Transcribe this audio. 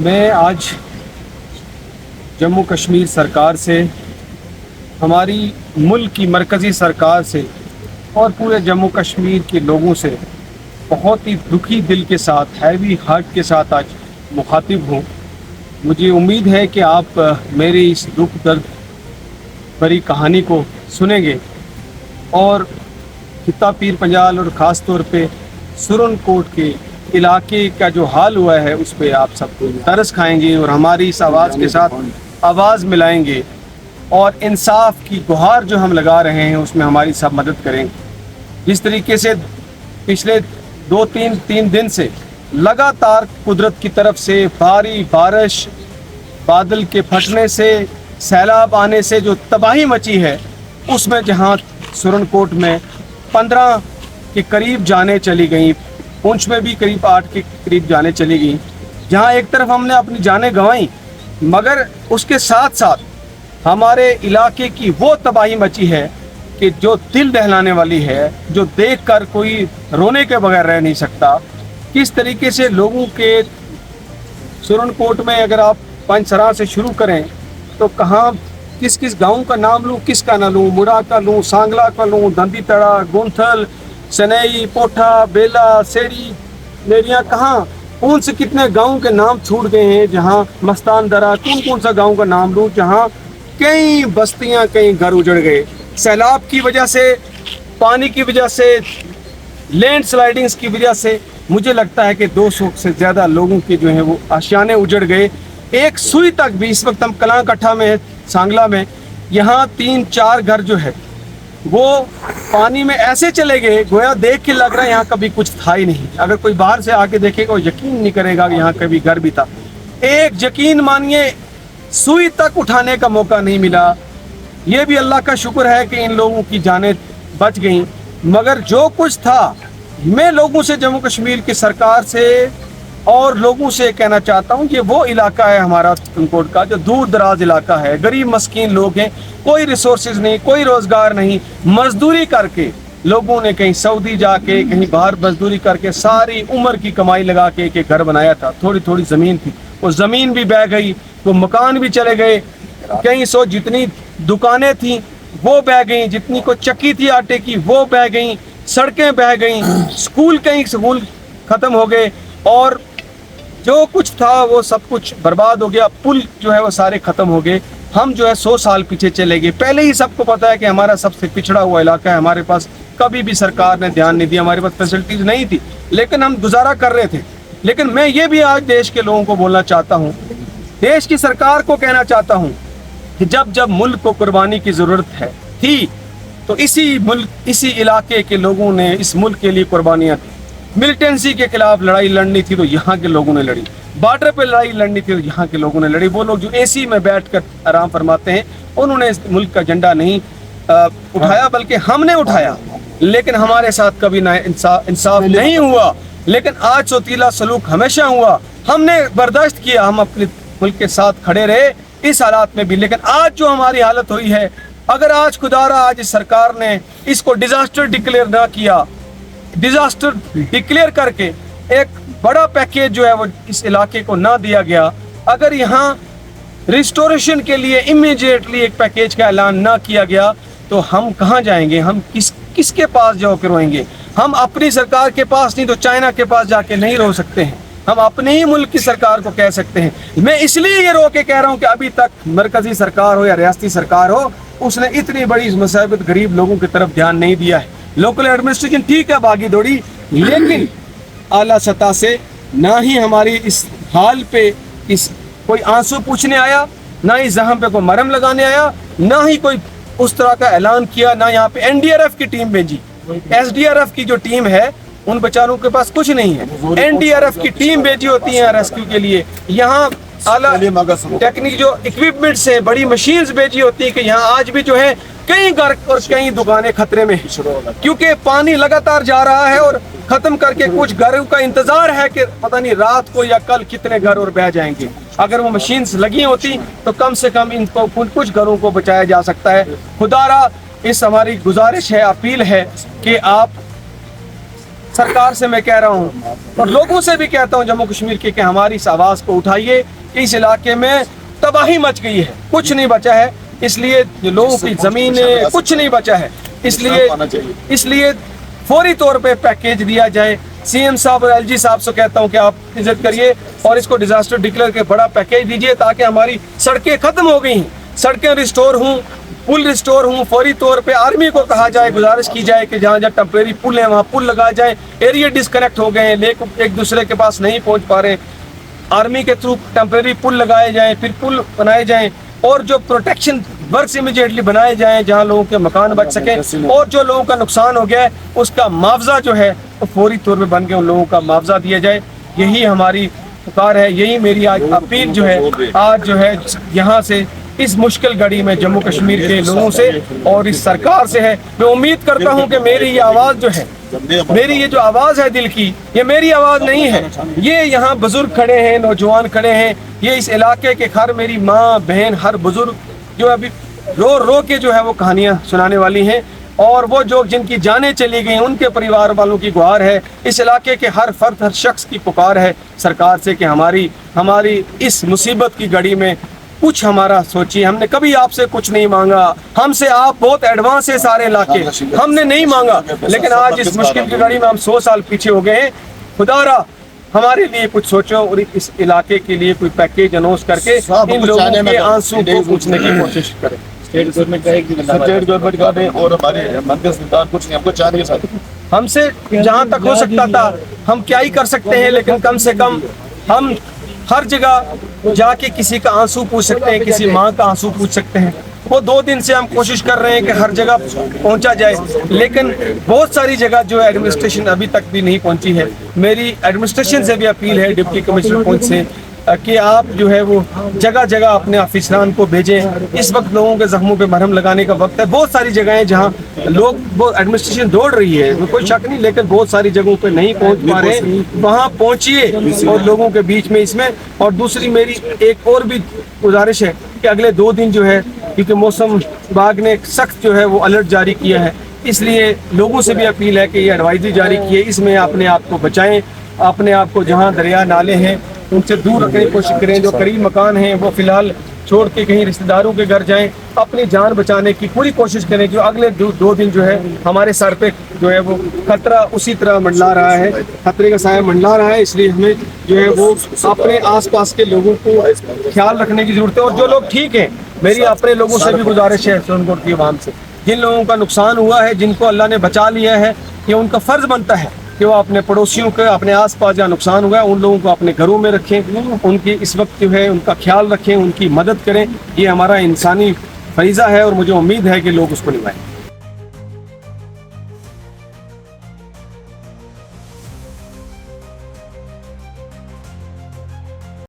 मैं आज जम्मू कश्मीर सरकार से, हमारी मुल्क की मरकज़ी सरकार से और पूरे जम्मू कश्मीर के लोगों से बहुत ही दुखी दिल के साथ, हैवी हार्ट के साथ आज मुखातिब हूँ। मुझे उम्मीद है कि आप मेरी इस दुख दर्द भरी कहानी को सुनेंगे और खित्ता पीर पंजाल और ख़ास तौर पे सुरनकोट के इलाके का जो हाल हुआ है उस पर आप सबको तरस खाएंगे और हमारी इस आवाज़ के साथ आवाज़ मिलाएंगे और इंसाफ की गुहार जो हम लगा रहे हैं उसमें हमारी सब मदद करेंगे। जिस तरीके से पिछले तीन दिन से लगातार कुदरत की तरफ से भारी बारिश, बादल के फटने से, सैलाब आने से जो तबाही मची है, उसमें जहां सुरनकोट में 15 के करीब जाने चली गई, पुंछ में भी करीब 8 के करीब जाने चली गई, जहां एक तरफ हमने अपनी जानें गंवाई, मगर उसके साथ साथ हमारे इलाके की वो तबाही मची है कि जो दिल दहलाने वाली है, जो देखकर कोई रोने के बगैर रह नहीं सकता। किस तरीके से लोगों के सुरनकोट में, अगर आप पंचसरा से शुरू करें तो कहाँ किस किस गांव का नाम लूँ, किसका ना लूँ, मुरा का लूँ, सांगला का लूँ, दंदी तड़ा, गुंथल, सनई, पोठा, बेला, सेरी, नेरिया, कहाँ कौन से कितने गांव के नाम छूट गए हैं, जहां मस्तान दरा, कौन सा गांव का नाम लूँ, जहां कई बस्तियां, कई घर उजड़ गए सैलाब की वजह से, पानी की वजह से, लैंड स्लाइडिंग्स की वजह से। मुझे लगता है कि 200 से ज़्यादा लोगों के जो है वो आशियाने उजड़ गए। एक सुई तक भी, इस वक्त हम कलां कट्ठा में है, सांगला में, यहाँ 3-4 घर जो है वो पानी में ऐसे चले गए, गोया देख के लग रहा है यहाँ कभी कुछ था ही नहीं। अगर कोई बाहर से आके देखेगा वो यकीन नहीं करेगा कि यहाँ कभी घर भी था। एक यकीन मानिए सुई तक उठाने का मौका नहीं मिला। ये भी अल्लाह का शुक्र है कि इन लोगों की जानें बच गईं, मगर जो कुछ था, मैं लोगों से, जम्मू कश्मीर की सरकार से और लोगों से कहना चाहता हूँ, ये वो इलाका है हमारा सुरनकोट का जो दूर दराज इलाका है, गरीब मस्कीन लोग हैं, कोई रिसोर्सेज नहीं, कोई रोज़गार नहीं, मजदूरी करके लोगों ने कहीं सऊदी जाके, कहीं बाहर मजदूरी करके सारी उम्र की कमाई लगा के एक घर बनाया था। थोड़ी थोड़ी ज़मीन थी, वो ज़मीन भी बह गई, वो मकान भी चले गए, कहीं सो जितनी दुकानें थी वो बह गई, जितनी को चक्की थी आटे की वो बह गई, सड़कें बह गई, स्कूल ख़त्म हो गए और जो कुछ था वो सब कुछ बर्बाद हो गया। पुल जो है वो सारे ख़त्म हो गए। हम जो है 100 साल पीछे चले गए। पहले ही सबको पता है कि हमारा सबसे पिछड़ा हुआ इलाका है, हमारे पास कभी भी सरकार ने ध्यान नहीं दिया, हमारे पास फैसिलिटीज़ नहीं थी, लेकिन हम गुजारा कर रहे थे। लेकिन मैं ये भी आज देश के लोगों को बोलना चाहता हूँ, देश की सरकार को कहना चाहता हूँ कि जब जब मुल्क को कुर्बानी की ज़रूरत थी तो इसी इलाके के लोगों ने इस मुल्क के लिए कुर्बानियाँ दी। मिलिटेंसी के खिलाफ लड़ाई लड़नी थी तो यहाँ के लोगों ने लड़ी, बॉर्डर पे लड़ाई लड़नी थी तो यहाँ के लोगों ने लड़ी। वो लोग जो एसी में बैठकर आराम फरमाते हैं, उन्होंने इस मुल्क का झंडा नहीं उठाया, बल्कि हमने उठाया, लेकिन हमारे साथ कभी ना इंसाफ नहीं हुआ। लेकिन आज सोतीला सलूक हमेशा हुआ, हमने बर्दाश्त किया, हम अपने मुल्क के साथ खड़े रहे इस हालात में भी। लेकिन आज जो हमारी हालत हुई है, अगर आज खुदारा आज इस सरकार ने इसको डिजास्टर डिक्लेयर ना किया, डिजास्टर डिक्लेयर करके एक बड़ा पैकेज जो है वो इस इलाके को ना दिया गया, अगर यहाँ रिस्टोरेशन के लिए इमीडिएटली एक पैकेज का ऐलान ना किया गया, तो हम कहाँ जाएंगे, हम किसके पास जाकर रोएंगे? हम अपनी सरकार के पास नहीं तो चाइना के पास जाके नहीं रो सकते हैं, हम अपने ही मुल्क की सरकार को कह सकते हैं। मैं इसलिए ये रो के कह रहा हूँ कि अभी तक मरकजी सरकार हो या रियासती सरकार हो, उसने इतनी बड़ी मुसीबत गरीब लोगों की तरफ ध्यान नहीं दिया है। लोकल एडमिनिस्ट्रेशन ठीक है भागी दौड़ी, लेकिन आला सतह से ना ही हमारी इस हाल पे कोई आंसू पूछने आया, ना ही जहम पे कोई मरहम लगाने आया, ना ही कोई उस तरह का ऐलान किया, ना यहाँ पे एनडीआरएफ की टीम भेजी। एसडीआरएफ की जो टीम है उन बेचारों के पास कुछ नहीं है, एनडीआरएफ की टीम भेजी होती है रेस्क्यू के लिए। यहाँ आला टेक्निक जो इक्विपमेंट्स है, बड़ी मशीन्स भेजी होती है कि यहाँ आज भी जो है कई घर और कई दुकानें खतरे में, क्योंकि पानी लगातार जा रहा है और खत्म करके कुछ घरों का इंतजार है कि पता नहीं रात को या कल कितने घर और बह जाएंगे। अगर वो मशीन्स लगी होती तो कम से कम इनको कुछ घरों को बचाया जा सकता है। खुदारा इस हमारी गुजारिश है, अपील है कि आप सरकार से मैं कह रहा हूँ और लोगों से भी कहता हूँ जम्मू कश्मीर के कि हमारी इस आवाज़ को उठाइए। इस इलाके में तबाही मच गई है, कुछ नहीं बचा है, इसलिए जो लोगों की ज़मीनें कुछ नहीं बचा है, इसलिए फौरी तौर पे पैकेज दिया जाए। सीएम साहब और एलजी साहब से कहता हूँ कि आप इज्जत करिए और इसको डिजास्टर डिक्लेयर के बड़ा पैकेज दीजिए ताकि हमारी सड़कें खत्म हो गई हैं, सड़कें रिस्टोर हों, पुल रिस्टोर हों। फौरी तौर पे आर्मी को कहा जाए, गुजारिश की जाए कि जहाँ जहाँ टेम्परेरी पुल हैं वहाँ पुल लगाए जाए। एरिया डिस्कनेक्ट हो गए हैं, लेकिन एक दूसरे के पास नहीं पहुँच पा रहे, आर्मी के थ्रू टेम्परेरी पुल लगाए जाएँ, फिर पुल बनाए जाएँ और जो प्रोटेक्शन वर्क्स इमीडिएटली बनाए जाएं जहां लोगों के मकान बच सकें और जो लोगों का नुकसान हो गया है उसका मुआवजा जो है वो फौरी तौर पे बन के उन लोगों का मुआवजा दिया जाए। यही हमारी पुकार है, यही मेरी आज अपील जो है आज जो है यहाँ से इस मुश्किल घड़ी में जम्मू कश्मीर के लोगों से और इस सरकार से है। मैं उम्मीद करता हूँ कि मेरी ये आवाज़ जो है, मेरी ये जो आवाज़ है दिल की, ये मेरी आवाज़ नहीं है, ये यहाँ बुजुर्ग खड़े हैं, नौजवान खड़े हैं, ये इस इलाके के हर मेरी माँ बहन हर बुजुर्ग जो अभी रो रो के जो है वो कहानियाँ सुनाने वाली हैं और वो जो जिनकी जानें चली गई उनके परिवार वालों की गुहार है। इस इलाके के हर फर्द हर शख्स की पुकार है सरकार से कि हमारी इस मुसीबत की घड़ी में कुछ हमारा सोचिए। हमने कभी आपसे कुछ नहीं मांगा, हमसे आप बहुत एडवांस है सारे इलाके, हमने नहीं मांगा, लेकिन आज इस मुश्किल की घड़ी में हम 100 साल पीछे हो गए हैं। खुदारा हमारे लिए कुछ सोचो और इस इलाके के लिए कोई पैकेज अनाउंस करके इन लोगों के आंसू को पूछने की कोशिश करें। स्टेट गवर्नमेंट का भी और हमारे मरकज़ सरकार कुछ नहीं, हमको चाहिए सर। हमसे जहाँ तक हो सकता था हम क्या ही कर सकते हैं, लेकिन कम से कम हम हर जगह जाके किसी का आंसू पूछ सकते हैं, किसी माँ का आंसू पूछ सकते हैं। वो 2 दिन से हम कोशिश कर रहे हैं कि हर जगह पहुंचा जाए, लेकिन बहुत सारी जगह जो है एडमिनिस्ट्रेशन अभी तक भी नहीं पहुंची है। मेरी एडमिनिस्ट्रेशन से भी अपील है डिप्टी कमिश्नर पहुंच से कि आप जो है वो जगह जगह अपने अफसरान को भेजें। इस वक्त लोगों के जख्मों पे मरहम लगाने का वक्त है। बहुत सारी जगहें जहां लोग वो एडमिनिस्ट्रेशन दौड़ रही है, कोई शक नहीं, लेकिन बहुत सारी जगहों पे नहीं पहुंच पा रहे, वहां पहुंचिए और लोगों के बीच में इसमें। और दूसरी मेरी एक और भी गुजारिश है कि अगले 2 दिन जो है, क्योंकि मौसम विभाग ने सख्त जो है वो अलर्ट जारी किया है, इसलिए लोगों से भी अपील है कि ये एडवाइजरी जारी की है, इसमें अपने आप को बचाएं, अपने आप को जहां दरिया नाले हैं उनसे दूर रखने की कोशिश करें। जो करीब मकान हैं वो फिलहाल छोड़ के कहीं रिश्तेदारों के घर जाएं, अपनी जान बचाने की पूरी कोशिश करें। जो अगले 2 दिन जो है हमारे सर पे जो है वो खतरा उसी तरह मंडला रहा है, खतरे का साया मंडला रहा है, इसलिए हमें जो है वो अपने आसपास के लोगों को ख्याल रखने की जरूरत है। और जो लोग ठीक हैं, मेरी अपने लोगों से भी गुजारिश है, सोनकोट की आवाम से, जिन लोगों का नुकसान हुआ है, जिनको अल्लाह ने बचा लिया है, ये उनका फ़र्ज़ बनता है कि वो अपने पड़ोसियों के, अपने आसपास जहाँ नुकसान हुआ है उन लोगों को अपने घरों में रखें, उनकी इस वक्त जो है उनका ख्याल रखें, उनकी मदद करें। ये हमारा इंसानी फरीज़ा है और मुझे उम्मीद है कि लोग उसको निभाएं।